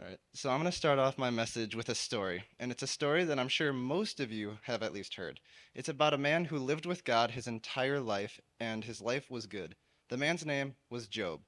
All right. So I'm going to start off my message with a story, and it's a story that I'm sure most of you have at least heard. It's about a man who lived with God his entire life, and his life was good. The man's name was Job,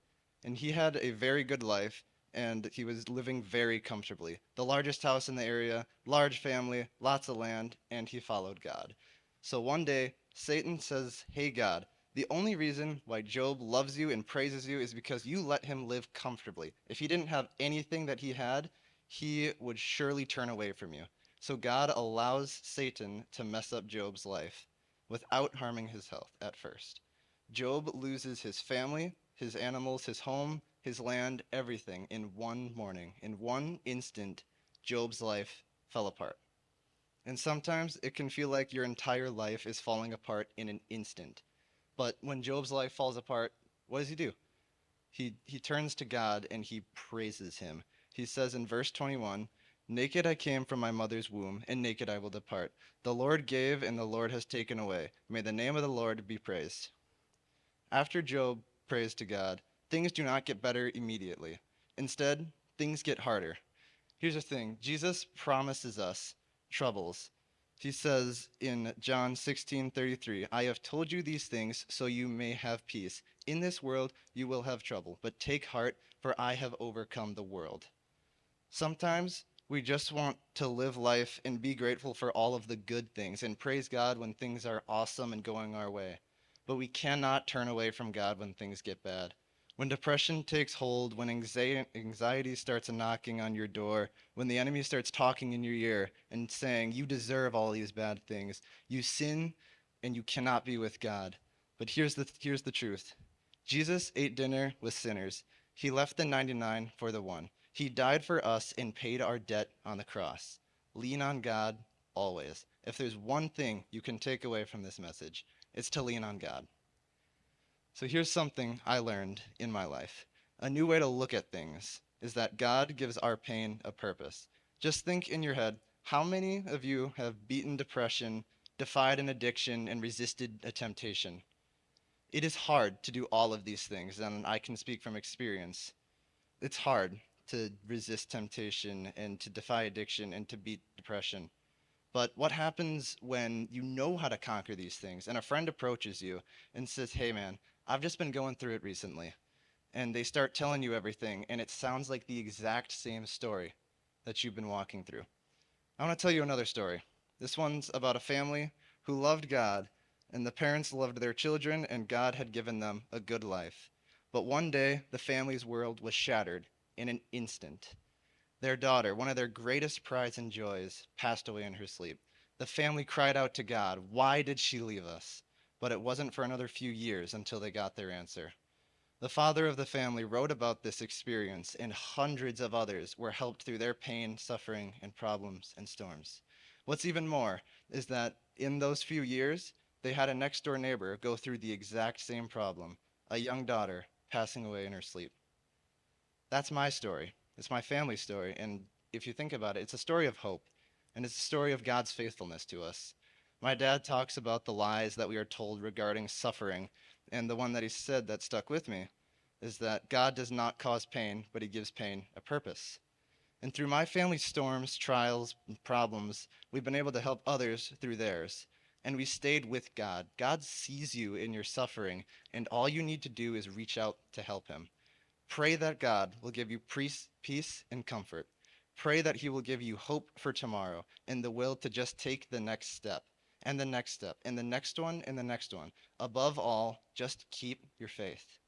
and he had a very good life, and he was living very comfortably. The largest house in the area, large family, lots of land, and he followed God. So one day, Satan says, "Hey God, the only reason why Job loves you and praises you is because you let him live comfortably. If he didn't have anything that he had, he would surely turn away from you." So God allows Satan to mess up Job's life without harming his health at first. Job loses his family, his animals, his home, his land, everything in one morning. In one instant, Job's life fell apart. And sometimes it can feel like your entire life is falling apart in an instant. But when Job's life falls apart, what does he do? He turns to God and he praises him. He says in verse 21, "Naked I came from my mother's womb, and naked I will depart. The Lord gave, and the Lord has taken away. May the name of the Lord be praised." After Job prays to God, things do not get better immediately. Instead, things get harder. Here's the thing: Jesus promises us troubles. He says in John 16:33, "I have told you these things so you may have peace. In this world you will have trouble, but take heart, for I have overcome the world." Sometimes we just want to live life and be grateful for all of the good things and praise God when things are awesome and going our way. But we cannot turn away from God when things get bad. When depression takes hold, when anxiety starts knocking on your door, when the enemy starts talking in your ear and saying, "You deserve all these bad things. You sin and you cannot be with God." But here's the truth: Jesus ate dinner with sinners. He left the 99 for the one. He died for us and paid our debt on the cross. Lean on God always. If there's one thing you can take away from this message, it's to lean on God. So here's something I learned in my life. A new way to look at things is that God gives our pain a purpose. Just think in your head, how many of you have beaten depression, defied an addiction, and resisted a temptation? It is hard to do all of these things, and I can speak from experience. It's hard to resist temptation and to defy addiction and to beat depression. But what happens when you know how to conquer these things and a friend approaches you and says, "Hey man, I've just been going through it recently." And they start telling you everything, and it sounds like the exact same story that you've been walking through. I want to tell you another story. This one's about a family who loved God, and the parents loved their children, and God had given them a good life. But one day, the family's world was shattered in an instant. Their daughter, one of their greatest prides and joys, passed away in her sleep. The family cried out to God, "Why did she leave us?" But it wasn't for another few years until they got their answer. The father of the family wrote about this experience, and hundreds of others were helped through their pain, suffering, and problems and storms. What's even more is that in those few years, they had a next door neighbor go through the exact same problem, a young daughter passing away in her sleep. That's my story. It's my family's story. And if you think about it, it's a story of hope. And it's a story of God's faithfulness to us. My dad talks about the lies that we are told regarding suffering. And the one that he said that stuck with me is that God does not cause pain, but he gives pain a purpose. And through my family's storms, trials, and problems, we've been able to help others through theirs. And we stayed with God. God sees you in your suffering, and all you need to do is reach out to help him. Pray that God will give you peace and comfort. Pray that he will give you hope for tomorrow and the will to just take the next step and the next step and the next one and the next one. Above all, just keep your faith.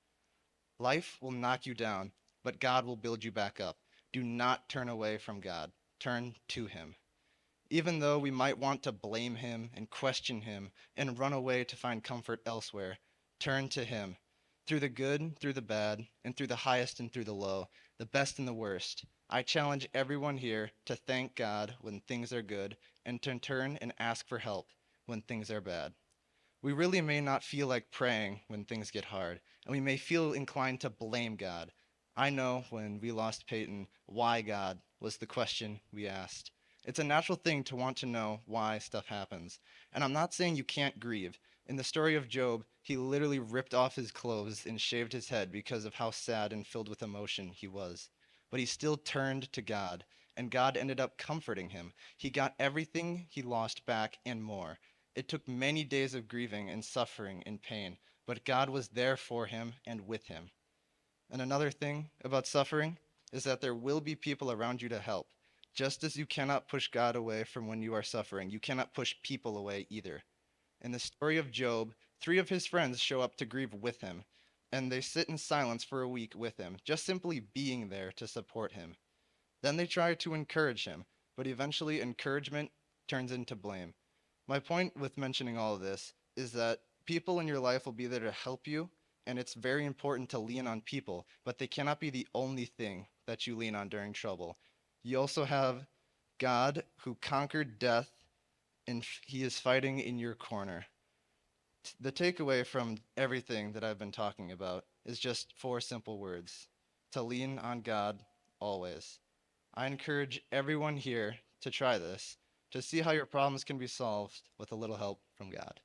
Life will knock you down, but God will build you back up. Do not turn away from God. Turn to him. Even though we might want to blame him and question him and run away to find comfort elsewhere, turn to him. Through the good, through the bad, and through the highest and through the low, the best and the worst, I challenge everyone here to thank God when things are good and to turn and ask for help when things are bad. We really may not feel like praying when things get hard, and we may feel inclined to blame God. I know when we lost Peyton, why God was the question we asked. It's a natural thing to want to know why stuff happens. And I'm not saying you can't grieve. In the story of Job, he literally ripped off his clothes and shaved his head because of how sad and filled with emotion he was. but he still turned to God, and God ended up comforting him. He got everything he lost back and more. It took many days of grieving and suffering and pain, but God was there for him and with him. And another thing about suffering is that there will be people around you to help. Just as you cannot push God away from when you are suffering, you cannot push people away either. In the story of Job, three of his friends show up to grieve with him, and they sit in silence for a week with him, just simply being there to support him. Then they try to encourage him, but eventually encouragement turns into blame. My point with mentioning all of this is that people in your life will be there to help you, and it's very important to lean on people, but they cannot be the only thing that you lean on during trouble. You also have God who conquered death, and he is fighting in your corner. The takeaway from everything that I've been talking about is just four simple words: to lean on God always. I encourage everyone here to try this, to see how your problems can be solved with a little help from God.